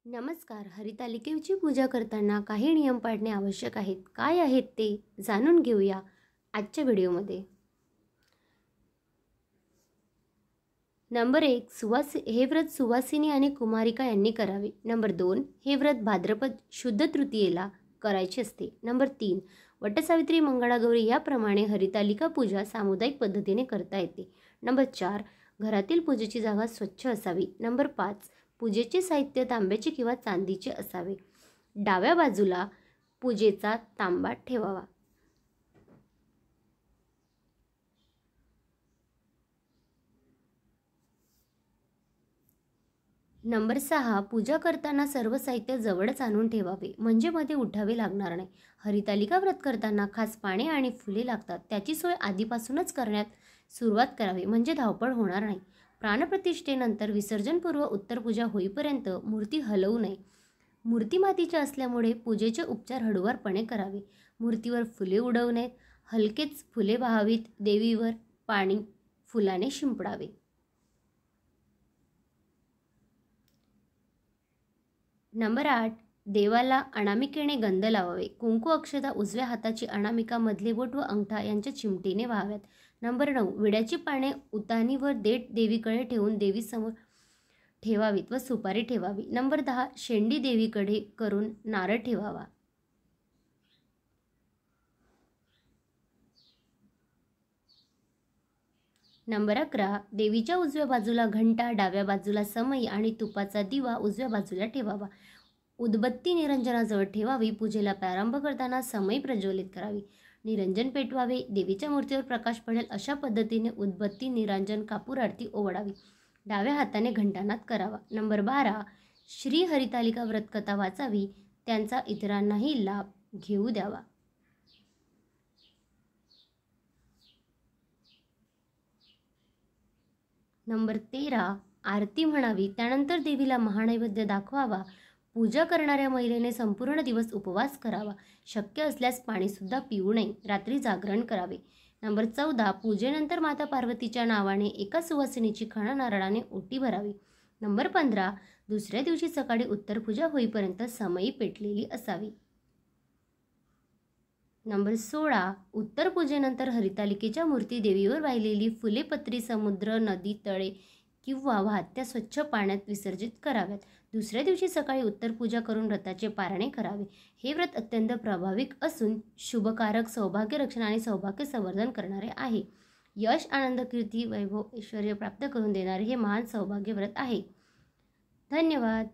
नमस्कार. हरितालिकेची पूजा करताना काही नियम पाळणे आवश्यक आहेत. काय आहेत ते जाणून घेऊया आजच्या व्हिडिओमध्ये. नंबर 1, हे व्रत सुवासिनी आणि कुमारिका यांनी करावे. नंबर 2, हे व्रत भाद्रपद शुद्ध तृतीयेला करायचे असते. नंबर 3, वटसावित्री, मंगळागौरी याप्रमाणे हरितालिका पूजा सामुदायिक पद्धतीने करता येते. नंबर 4, घरातील पूजेची जागा स्वच्छ असावी. नंबर 5, पूजेचे साहित्य तांब्याचे किंवा चांदीचे असावे. डाव्या बाजूला पूजेचा तांबा ठेवावा. नंबर 6, पूजा करताना सर्व साहित्य जवळच आणून ठेवावे, म्हणजे मध्ये उठावे लागणार नाही. हरितालिका व्रत करताना खास पाने आणि फुले लागतात, त्याची सोय आधीपासूनच करण्यात सुरुवात करावी, म्हणजे धावपळ होणार नाही. प्राणप्रतिष्ठेनंतर विसर्जनपूर्व उत्तर पूजा होईपर्यंत मूर्ती हलवू नये. मूर्ती मातीच्या असल्यामुळे पूजेचे उपचार हळूवारपणे करावे. मूर्तीवर फुले उडवू नयेत. हलकेच फुले वाहावीत. देवीवर पाणी फुलाने शिंपडावे. नंबर 8, देवाला अनामिकेने गंध लावावे. कुंकू अक्षता उजव्या हाताची अनामिका, मधले बोट व अंगठा यांच्या चिमटीने व्हाव्यात. नंबर 9, विड्याची पाने उतानी व देठ देवीकडे ठेवून देवीसमोर ठेवावीत व सुपारी ठेवावी. नंबर 10, शेंडी देवीकडे करून नारळ ठेवावा. नंबर 11, देवीच्या उजव्या बाजूला घंटा, डाव्या बाजूला समई आणि तुपाचा दिवा उजव्या बाजूला ठेवावा. उदबत्ती निरंजनाजवळ ठेवावी. पूजेला प्रारंभ करताना समई प्रज्वलित करावी. निरंजन पेटवावे. देवीच्या मूर्तीवर प्रकाश पडेल अशा पद्धतीने उदबत्ती, निरंजन, कापूर आरती ओवाळावी. डाव्या हाताने घंटानाद करावा. नंबर 12, श्री हरितालिका व्रतकथा वाचावी. त्यांचा इतरांनाही लाभ घेऊ द्यावा. नंबर 13, आरती म्हणावी. त्यानंतर देवीला महानैवेद्य दाखवावा. पूजा करणाऱ्या महिलेने संपूर्ण दिवस उपवास करावा. शक्य असल्यास पाणीसुद्धा पिऊ नये. रात्री जागरण करावे. नंबर 14, पूजेनंतर माता पार्वतीच्या नावाने एका सुवासिनीची खणा नारळाने ओटी भरावी. नंबर 15, दुसऱ्या दिवशी सकाळी उत्तर पूजा होईपर्यंत समई पेटलेली असावी. नंबर 16, उत्तर पूजेनंतर हरितालिकेच्या मूर्ती, देवीवर वाहिलेली फुले, पत्री समुद्र, नदी, तळे किंवा वाहत्या स्वच्छ पाण्यात विसर्जित कराव्यात. दुसऱ्या दिवशी सकाळी उत्तर पूजा करून व्रताचे पारणे करावे. हे व्रत अत्यंत प्रभाविक असून शुभकारक, सौभाग्य रक्षण आणि सौभाग्य संवर्धन करणारे आहे. यश, आनंद, कीर्ती, वैभव, ऐश्वर्य प्राप्त करून देणारे हे महान सौभाग्य व्रत आहे. धन्यवाद.